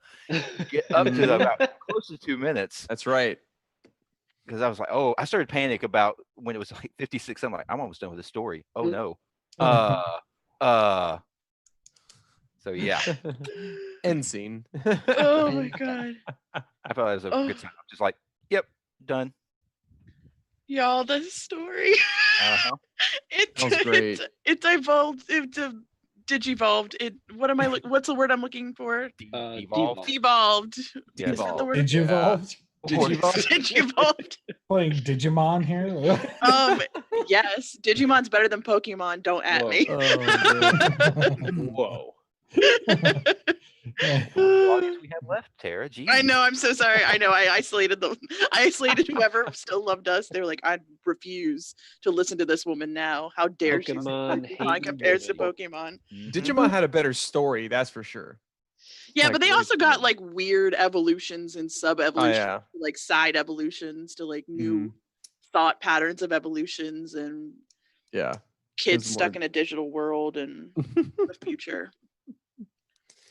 get up to about close to 2 minutes. That's right. Because I was like, oh, I started panic about when it was like 56. I'm like, I'm almost done with the story. Oh no. So yeah. End scene. Oh my God. I felt it was a good time. I'm just like, yep, done. Y'all, this story. Uh-huh. That was great. It evolved. It digivolved. What's the word I'm looking for? Devolved. Devolved. Yes. Is that the word? Digivolved? Digivolved. Playing Digimon here? Yes. Digimon's better than Pokemon. Don't at me. Whoa. Audience we have left, Tara. Jeez. I know. I'm so sorry. I know. I isolated them. I isolated whoever still loved us. They were like, I refuse to listen to this woman now. How dare Pokemon she? Pokemon compares to Pokemon. Digimon had a better story, that's for sure. Yeah, Like, but they really also got cool. like weird evolutions and sub-evolutions, yeah. like side evolutions to like new thought patterns of evolutions and Yeah. kids There's stuck more- in a digital world and the future.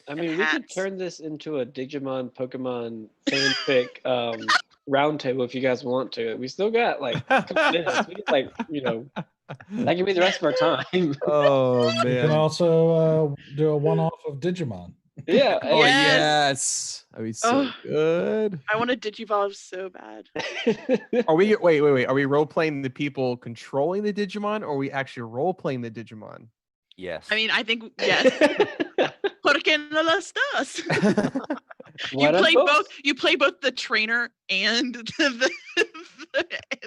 I mean, And we could hats. turn this into a Digimon Pokemon fanfic roundtable if you guys want to. We still got like a couple minutes. We could, that can be the rest of our time. Oh You can man. also do a one-off of Digimon. Yeah. Oh Yes. yes. That'd be so good. I want to digivolve so bad. Are we wait. Are we role playing the people controlling the Digimon or are we actually role playing the Digimon? Yes. I mean, I think yes. Porque no lo estás? You play both the trainer and the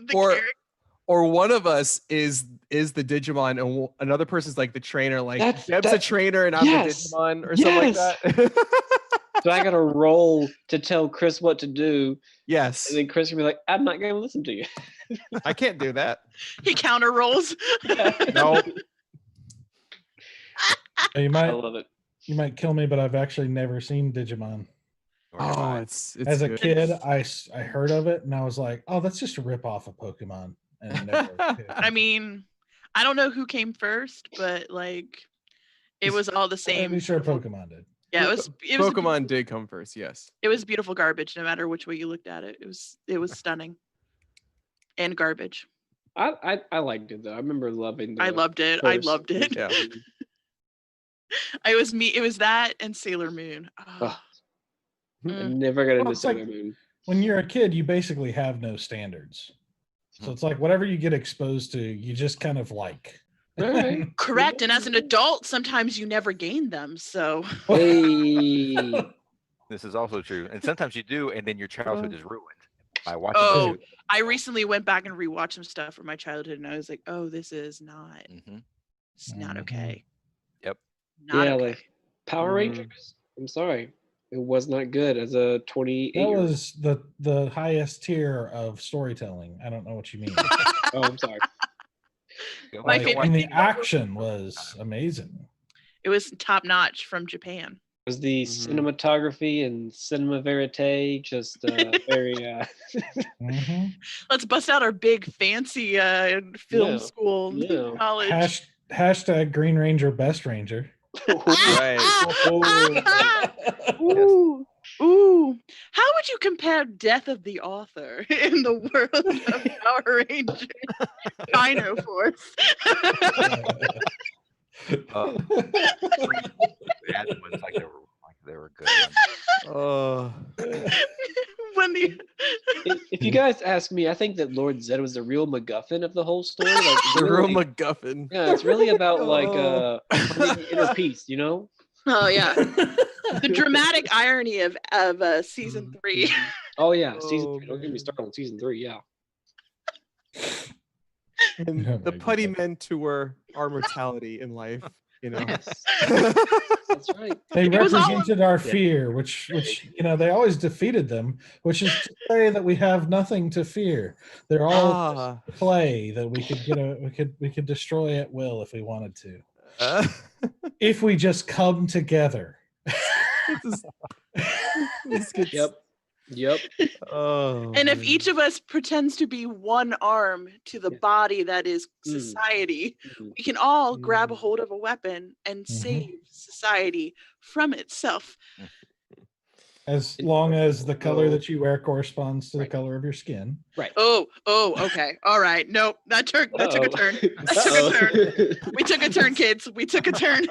character. Or one of us is the Digimon and another person's like the trainer, like Deb's a trainer and I'm the Digimon or something like that. So I gotta roll to tell Chris what to do. Yes. And then Chris can be like, I'm not gonna listen to you. I can't do that. He counter rolls. No. You I love it. You might kill me, but I've actually never seen Digimon. Oh, it's As a good. kid, I heard of it and I was like, oh, that's just a rip off of Pokemon. And I mean, I don't know who came first, but like It was all the same. I'm sure Pokemon did. Yeah, it was Pokemon did come first. Yes. It was beautiful garbage, no matter which way you looked at it. It was stunning. And garbage. I liked it though. I remember loving. I loved it. I loved it. Yeah. It was that and Sailor Moon. Oh. I never got into it's like- Sailor Moon. When you're a kid, you basically have no standards. So it's like whatever you get exposed to, you just kind of like. Right. Correct. And as an adult, sometimes you never gain them. So Hey. This is also true. And sometimes you do, and then your childhood is ruined by watching. Oh, I recently went back and rewatched some stuff from my childhood, and I was like, oh, this is not. It's not okay. Yep. Not yeah, okay. like Power Rangers. I'm sorry. It was not good as a 28. That was the highest tier of storytelling. I don't know what you mean. Oh, I'm sorry. My favorite And the thing action was amazing. It was top notch from Japan. It was the cinematography and cinema verite just very Let's bust out our big fancy film school knowledge. Hashtag Green Ranger Best Ranger. Ooh. Ooh. How would you compare Death of the Author in the world of Power Rangers? Dino Force. Bad ones, like they were good ones. When the if you guys ask me, I think that Lord Zed was the real MacGuffin of the whole story. Like, The really, real MacGuffin. Yeah, it's really about like the inner peace, you know? Oh yeah. The dramatic irony of season 3. Oh yeah, season 3. Don't get me started on season 3, yeah. And the putty men tour our mortality in life, you know. Yes. That's right. They represented our fear, which they always defeated them, which is to say that we have nothing to fear. They're all play that we could destroy at will if we wanted to. If we just come together. Yep. Oh. And if each of us pretends to be one arm to the body that is society, we can all grab a hold of a weapon and save society from itself. As long as the color that you wear corresponds to the color of your skin. Right. Oh, okay. All right. Nope. That took a turn. That took a turn. We took a turn, kids. We took a turn.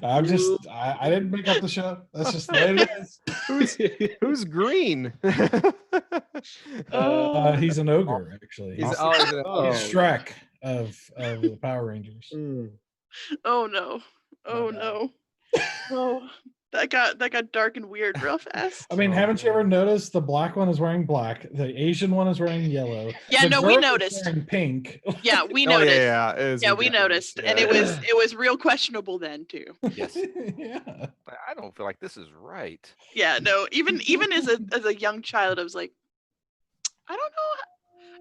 I didn't make up the show. That's just the way it is. Who's green? He's an ogre, actually. He's Shrek of the Power Rangers. Oh no. Oh. That got dark and weird real fast. I mean, haven't you ever noticed the black one is wearing black, the Asian one is wearing yellow? Yeah, no, we noticed. Wearing pink. Yeah, we noticed. Yeah, we noticed, and it was real questionable then too. Yes. Yeah. But I don't feel like this is right. Yeah, no. Even as a young child, I was like, I don't know.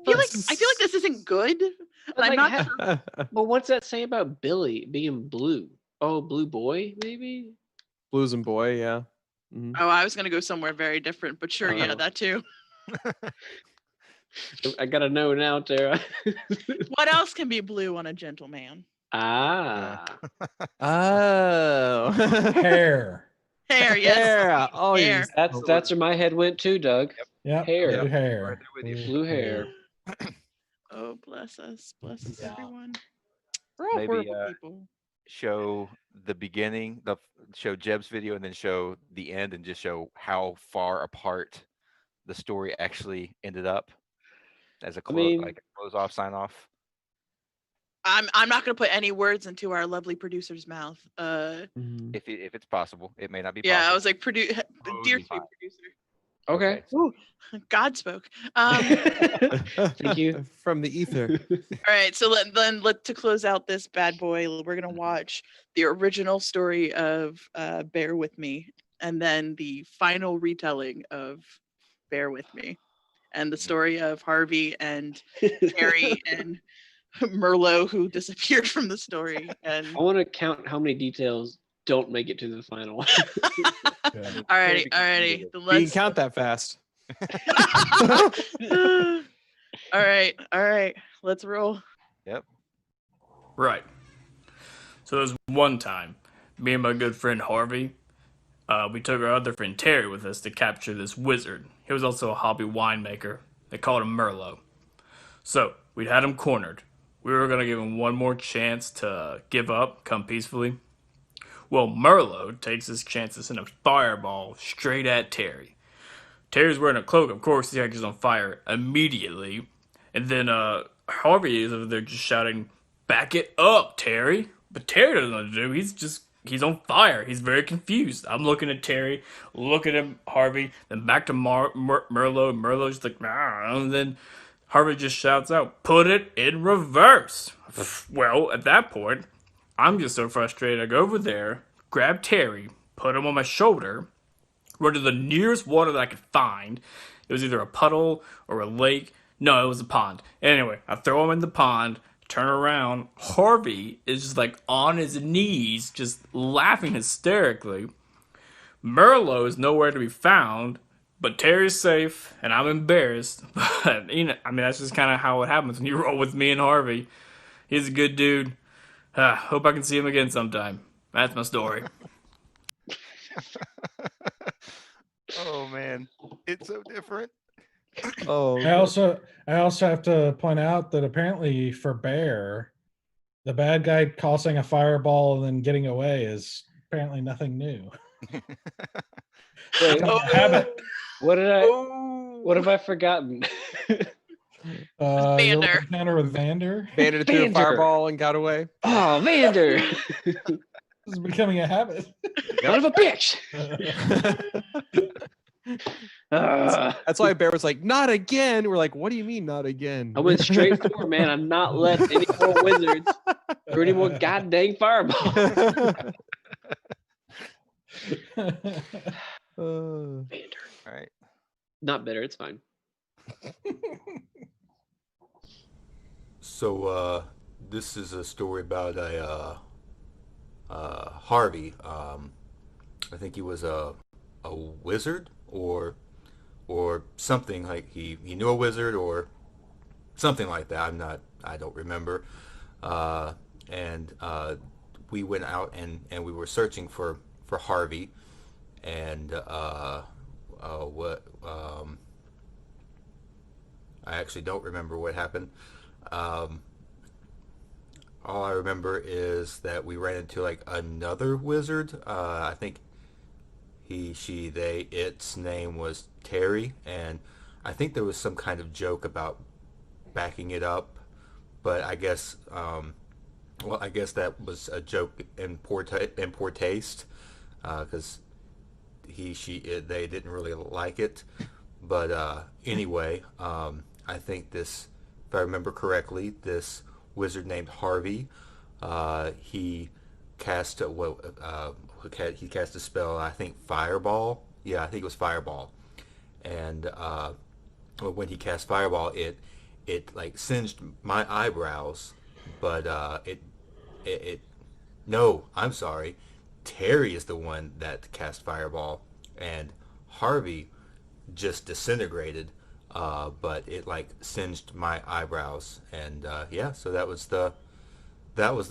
I feel like this isn't good. And I'm not sure. But what's that say about Billy being blue? Oh, blue boy, maybe. Blues and boy, yeah. Mm-hmm. Oh, I was gonna go somewhere very different, but sure, yeah, that too. I gotta know now, Tara. What else can be blue on a gentleman? Oh. Hair. Hair, yes. Hair. Oh, hair. That's where my head went too, Doug. Yep. Hair. Blue hair. Blue hair. Oh, bless us, everyone. We're all horrible people. Show the beginning, show Jeb's video, and then show the end, and just show how far apart the story actually ended up as a close off, sign off. I'm not going to put any words into our lovely producer's mouth. If it's possible, it may not be. Yeah, possible. I was like, dear sweet producer. Okay. Ooh, God spoke. Thank you. From the ether. All right, so to close out this bad boy, we're gonna watch the original story of Bear Withme, and then the final retelling of Bear Withme, and the story of Harvey and Harry and Merlot, who disappeared from the story. And I want to count how many details don't make it to the final. Alrighty. You can count that fast. All right. Let's roll. Yep. Right. So there was one time, me and my good friend Harvey, we took our other friend Terry with us to capture this wizard. He was also a hobby winemaker. They called him Merlot. So we'd had him cornered. We were going to give him one more chance to give up, come peacefully. Well, Merlot takes his chances in a fireball straight at Terry. Terry's wearing a cloak, of course, he catches on fire immediately. And then Harvey is over there just shouting, "Back it up, Terry!" But Terry doesn't know what to do. He's on fire. He's very confused. I'm looking at Terry, looking at Harvey, then back to Merlot. Merlot's just like, nah. And then Harvey just shouts out, "Put it in reverse." Well, at that point, I'm just so frustrated. I go over there, grab Terry, put him on my shoulder, run to the nearest water that I could find. It was either a puddle or a lake. No, it was a pond. Anyway, I throw him in the pond, turn around. Harvey is just like on his knees, just laughing hysterically. Merlot is nowhere to be found, but Terry's safe, and I'm embarrassed. But, that's just kind of how it happens when you roll with me and Harvey. He's a good dude. Hope I can see him again sometime. That's my story. Oh man, it's so different. Oh, I also have to point out that apparently for Bear, the bad guy causing a fireball and then getting away is apparently nothing new. Wait, habit. what have I forgotten? You're like Vander with Vander. Vander threw a fireball and got away. Oh, Vander! This is becoming a habit. Son of a bitch! That's why Bear was like, "Not again." We're like, "What do you mean, not again?" I went straight for man. I'm not letting any more wizards or any more goddamn fireballs. Vander. All right. Not bitter. It's fine. So this is a story about a Harvey. I think he was a wizard or something, like he knew a wizard or something like that. I don't remember. And we went out and we were searching for Harvey, and I actually don't remember what happened. All I remember is that we ran into like another wizard. I think its name was Terry, and I think there was some kind of joke about backing it up, but I guess I guess that was a joke in poor taste, because they didn't really like it. But anyway, I think this, if I remember correctly, this wizard named Harvey, he cast he cast a spell, I think Fireball. Yeah, I think it was Fireball. And when he cast Fireball, it like singed my eyebrows, but no, I'm sorry. Terry is the one that cast Fireball, and Harvey just disintegrated, but it like singed my eyebrows. And yeah, so that was the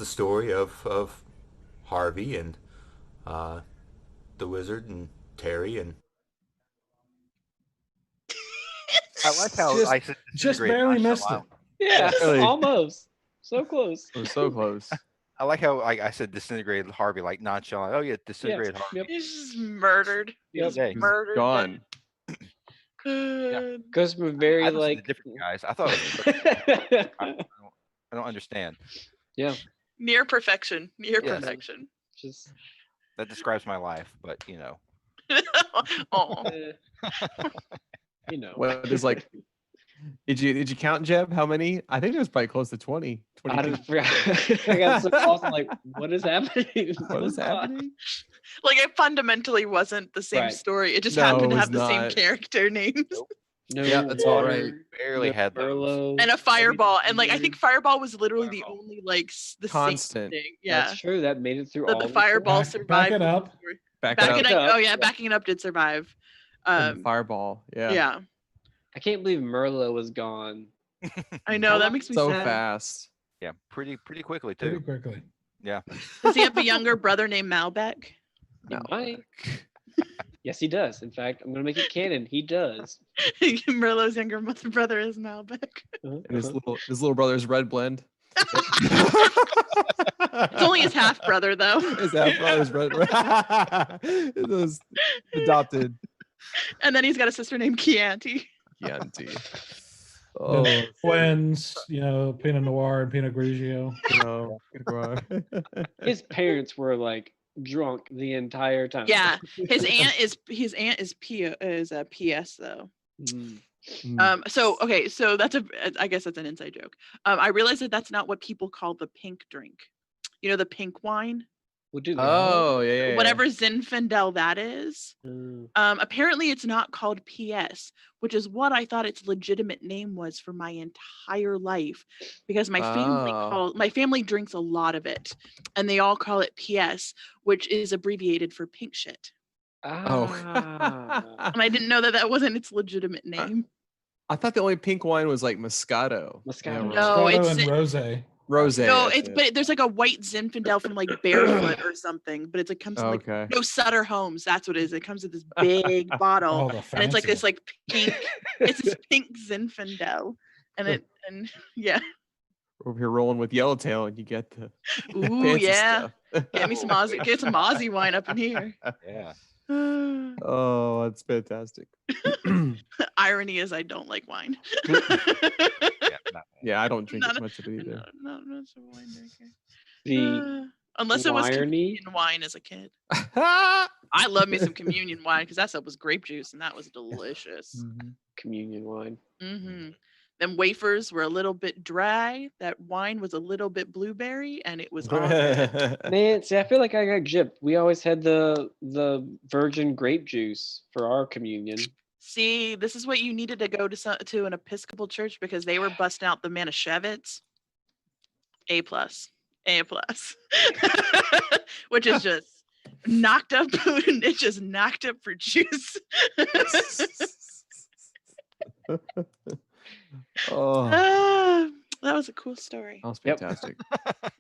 story of Harvey and the wizard and Terry. And I like how I said just barely missed it. Yeah, Really? almost. So close. It was so close. I like how I said disintegrated Harvey, like nonchalant. Oh yeah, disintegrated Harvey. Yep. He's just murdered. Yep. Yeah, Murdered. Gone. Good. Goes from very I listened like to different guys. I thought it was, I don't understand. yeah, Near perfection. Near Yes. perfection. just That describes my life, but Oh. you know. What is like? Did you count, Jeb? How many? I think it was probably close to 20. I 22. just forgot. I got so lost. I'm like, what is happening? What is happening? Like it fundamentally wasn't the same Right. story. It just No, happened it to was have the same not. character names. No Yeah, that's all water, right. barely no had those. furlough. And a fireball. And like I weird. think fireball was literally the Fireball. only like the Constant. same thing. Yeah. That's true. That made it through That all the the fireball Back- survived. back it up. Back Backing it it up. up. Oh yeah, Yeah. backing it up did survive. And Fireball. Yeah. Yeah. I can't believe Merlot was gone. I know that makes me So sad. fast. Yeah, pretty quickly Pretty too. quickly. Yeah. Does he have a younger brother named Malbec? He might. Yes, he does. In fact, I'm gonna make it canon. He does. Merlot's younger brother is Malbec. And his little brother's Red Blend. It's only his half brother though. His half brother's Red. Those adopted. And then he's got a sister named Chianti. Chianti. Oh, twins, Pinot Noir and Pinot Grigio. His parents were like drunk the entire time. Yeah, his aunt is PS though. So I guess that's an inside joke. I realized that's not what people call the pink drink. The pink wine. What do they yeah. Whatever Zinfandel that is. Apparently it's not called PS, which is what I thought its legitimate name was for my entire life, because my family drinks a lot of it, and they all call it PS, which is abbreviated for pink shit. And I didn't know that wasn't its legitimate name. I thought the only pink wine was like Moscato. No, it's and Rosé. Rosé. No, but there's like a white Zinfandel from like Barefoot or something, but it's like comes in like Sutter Homes. That's what it is. It comes in this big bottle, and it's like this like pink. It's this pink Zinfandel, and yeah. Over here rolling with Yellowtail, and you get the stuff. Get some Aussie wine up in here. Yeah. Oh, that's fantastic. Irony is I don't like wine. Yeah, I don't drink as much of it either. Not much of a wine drinker. Unless it was communion wine as a kid. I love me some communion wine because that stuff was grape juice and that was delicious. Communion wine. Them wafers were a little bit dry. That wine was a little bit blueberry, and it was all Man, see, I feel like I got gypped. We always had the virgin grape juice for our communion. See, this is what you needed to go to an Episcopal church, because they were busting out the Manischewitz. A+, which is just knocked up. It just knocked up for juice. That was a cool story. That was fantastic.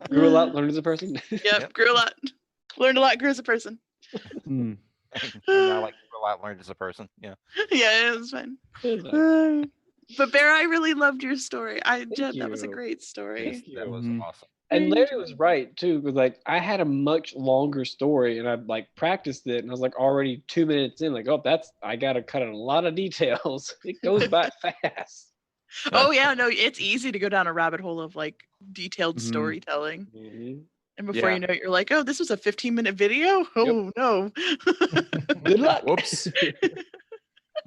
Grew a lot, learned as a person. Yep, grew a lot. Learned a lot, grew as a person. And I like grew a lot, learned as a person. Yeah. Yeah, it was fun. But Bear, I really loved your story. That was a great story. Yes, that was awesome. And Larry was right too, because like I had a much longer story and I like practiced it, and I was like already 2 minutes in, like, I gotta cut in a lot of details. It goes by fast. Oh yeah, no, it's easy to go down a rabbit hole of like detailed storytelling. And before you know it, you're like, oh, this was a 15-minute video? Oh no. Good luck. Whoops. I'm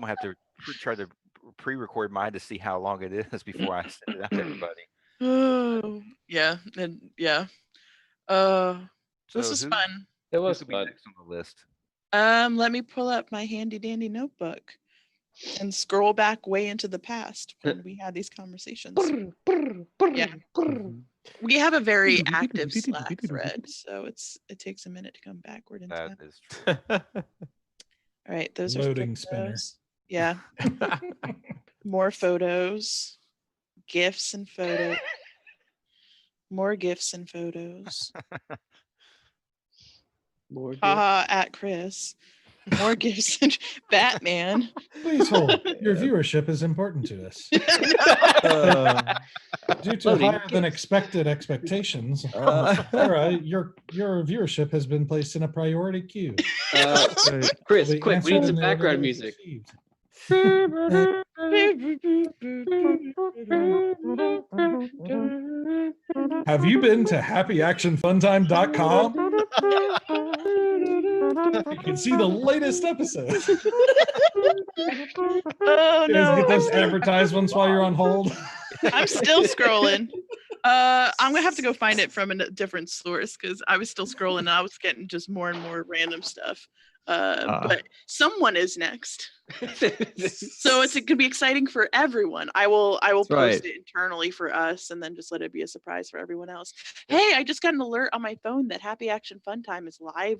gonna have to try to pre-record mine to see how long it is before I send it out to everybody. Oh yeah, and yeah. This was fun. It was fun. Next on the list. Let me pull up my handy dandy notebook and scroll back way into the past when we had these conversations. Yeah. We have a very active Slack thread, so it takes a minute to come backward in time. That is true. All right, those Loading are spinner. Yeah. More photos, GIFs and photos. More GIFs and photos. More Haha at Chris. More GIFs and Batman. Please hold. Your viewership is important to us. Due to higher than expected expectations, Sarah, your viewership has been placed in a priority queue. Chris, quick, we need some background music. Have you been to happyactionfuntime.com? You can see the latest episodes. Oh no! Get those advertisements while you're on hold. I'm still scrolling. I'm gonna have to go find it from a different source because I was still scrolling and I was getting just more and more random stuff. But someone is next, so it could be exciting for everyone. I will post it internally for us, and then just let it be a surprise for everyone else. Hey, I just got an alert on my phone that Happy Action Fun Time is live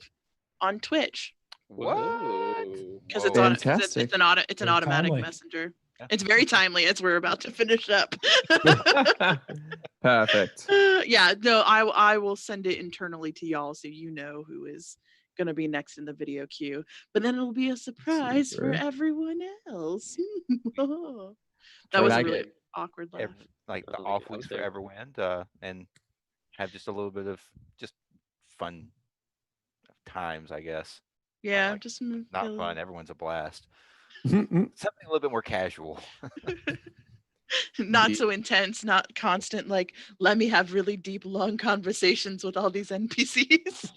on Twitch. What? Because it's an automatic messenger. It's very timely as we're about to finish up. Perfect. Yeah, no, I will send it internally to y'all so you know who is going to be next in the video queue. But then it'll be a surprise for everyone else. That was a really awkward laugh. Like the off weeks for Everwind, and have just a little bit of just fun times, I guess. Yeah, like, just not fun. Everyone's a blast. Something a little bit more casual. Not so intense, not constant, like, let me have really deep, long conversations with all these NPCs.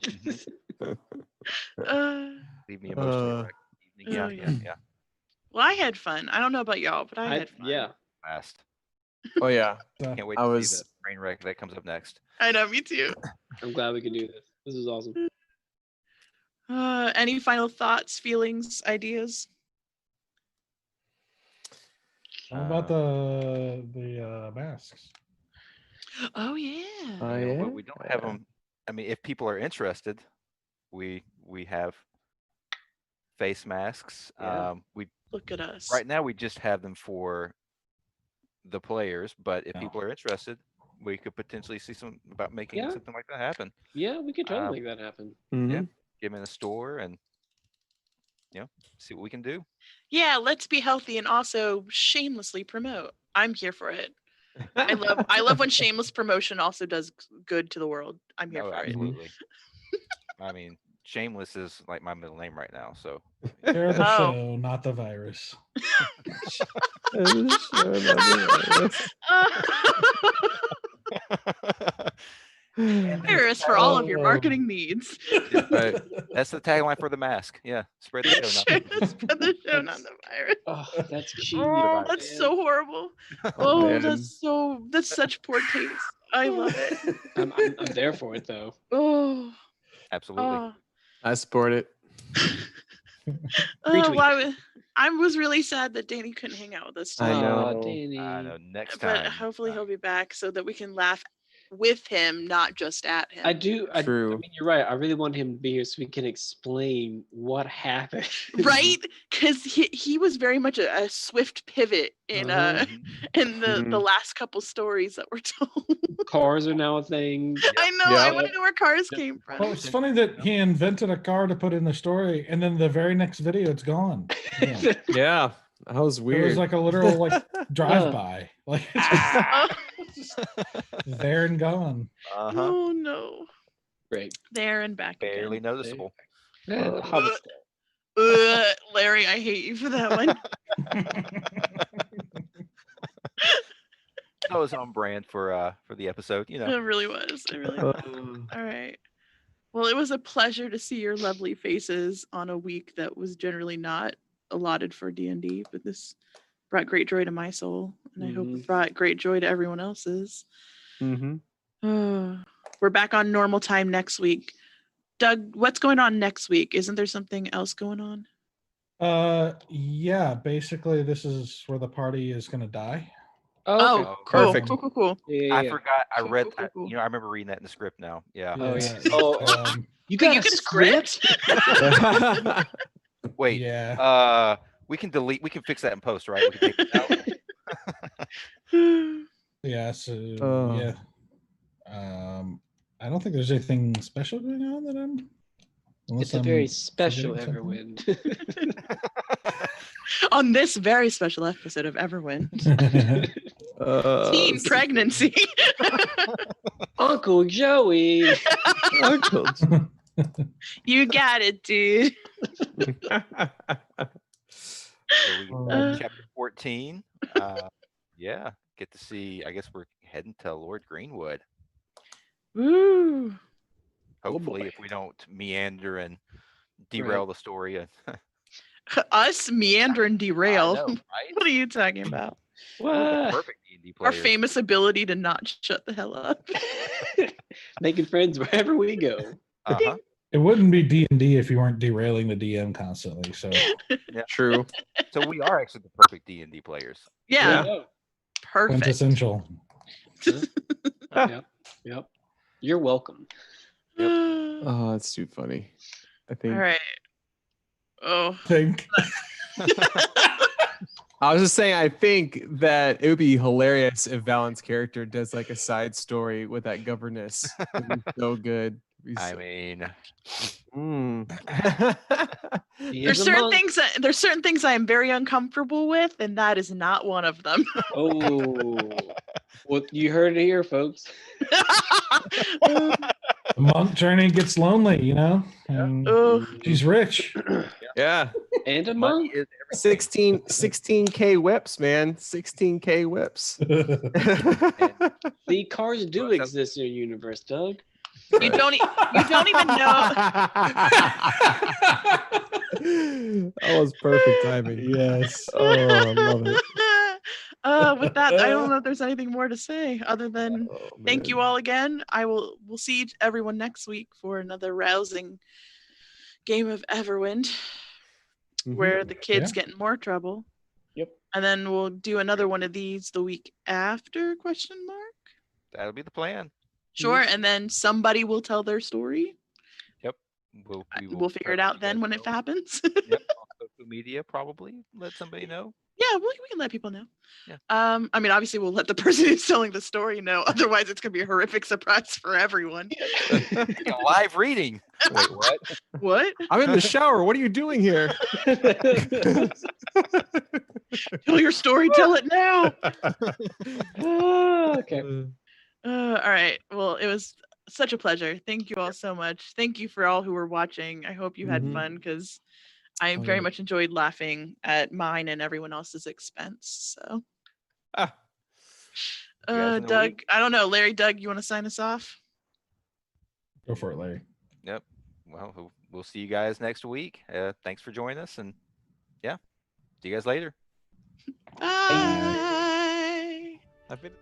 Leave me emotionally wrecked. Yeah. Well, I had fun. I don't know about y'all, but I had fun. Yeah. Fast. Oh yeah. Can't wait to see the train wreck that comes up next. I know, me too. I'm glad we can do this. This is awesome. Any final thoughts, feelings, ideas? How about the masks? Oh yeah. But we don't have them. I mean, if people are interested, we have face masks. We look at us. Right now we just have them for the players, but if people are interested, we could potentially see making something like that happen. Yeah, we could totally make that happen. Yeah, get them in the store and see what we can do. Yeah, let's be healthy and also shamelessly promote. I'm here for it. I love when shameless promotion also does good to the world. I'm here for absolutely. I mean, shameless is like my middle name right now, so Share the show, not the virus. Virus for all of your marketing needs. Right. That's the tagline for the mask. Yeah, spread the show, spread the show, not the virus. Oh, that's cheap. Oh, that's so horrible. Oh, that's such poor taste. I love it. I'm there for it though. Oh, absolutely. I support it. Well, I was really sad that Danny couldn't hang out with us today. I know. Danny. I know. Next time. But hopefully he'll be back so that we can laugh with him, not just at him. I do. True. I mean, you're right. I really want him to be here so we can explain what happened. Right? Because he was very much a swift pivot in the last couple stories that were told. Cars are now a thing. I know. I want to know where cars came from. Well, it's funny that he invented a car to put in the story, and then the very next video, it's gone. Yeah, that was weird. It was like a literal drive-by, like just there and gone. Oh no! Great. There and back. Barely again. noticeable. Larry, I hate you for that one. That was on brand for the episode, It really was. It really was. All right. Well, it was a pleasure to see your lovely faces on a week that was generally not allotted for D&D, but this brought great joy to my soul, and I hope it brought great joy to everyone else's. We're back on normal time next week. Doug, what's going on next week? Isn't there something else going on? Yeah, basically this is where the party is going to die. Oh, cool. Perfect. Cool. Yeah. I forgot. I read. Cool. I remember reading that in the script now. Yeah. Oh, yeah. You got a script? Wait. Yeah. We can delete. We can fix that in post, right? We can take it out. Yeah. So yeah. I don't think there's anything special going on that I'm. It's a very special Everwind. On this very special episode of Everwind, teen pregnancy. Uncle Joey. Uncle. You got it, dude. So we got chapter 14. Yeah, get to see. I guess we're heading to Lord Greenwood. Woo. Hopefully, if we don't meander and derail the story. Us meander and derail. I know, right? What are you talking about? What? Perfect D&D Our players. famous ability to not shut the hell up. Making friends wherever we go. It wouldn't be D&D if you weren't derailing the DM constantly. So Yeah. True. So we are actually the perfect D&D players. Yeah. Perfect. quintessential. Yep. You're welcome. Oh, that's too funny. I think. All right. Oh. Think. I was just saying, I think that it would be hilarious if Valen's character does like a side story with that governess. It'd be so good. I mean, there's certain things I am very uncomfortable with, and that is not one of them. Oh, well, you heard it here, folks. The monk journey gets lonely, you know. And she's rich. Yeah. And a monk. 16K whips, man. 16K whips. See, cars do exist in your universe, Doug. You don't even know. That was perfect timing. Yes. Oh, I love it. With that, I don't know if there's anything more to say other than thank you all again. We'll see everyone next week for another rousing game of Everwind, where the kids get in more trouble. Yep. And then we'll do another one of these the week after ? That'll be the plan. Sure, and then somebody will tell their story. Yep. We'll figure it out then when it happens. Yep. On social media, probably let somebody know. Yeah, we can let people know. Yeah. I mean, obviously, we'll let the person who's telling the story know. Otherwise, it's gonna be a horrific surprise for everyone. Live reading. Wait, what? What? I'm in the shower. What are you doing here? Tell your story. Tell it now. Okay. All right. Well, it was such a pleasure. Thank you all so much. Thank you for all who were watching. I hope you had fun because I very much enjoyed laughing at mine and everyone else's expense. So, Doug, I don't know. Larry, Doug, you want to sign us off? Go for it, Larry. Yep. Well, we'll see you guys next week. Thanks for joining us, and yeah, see you guys later. Bye. I've been.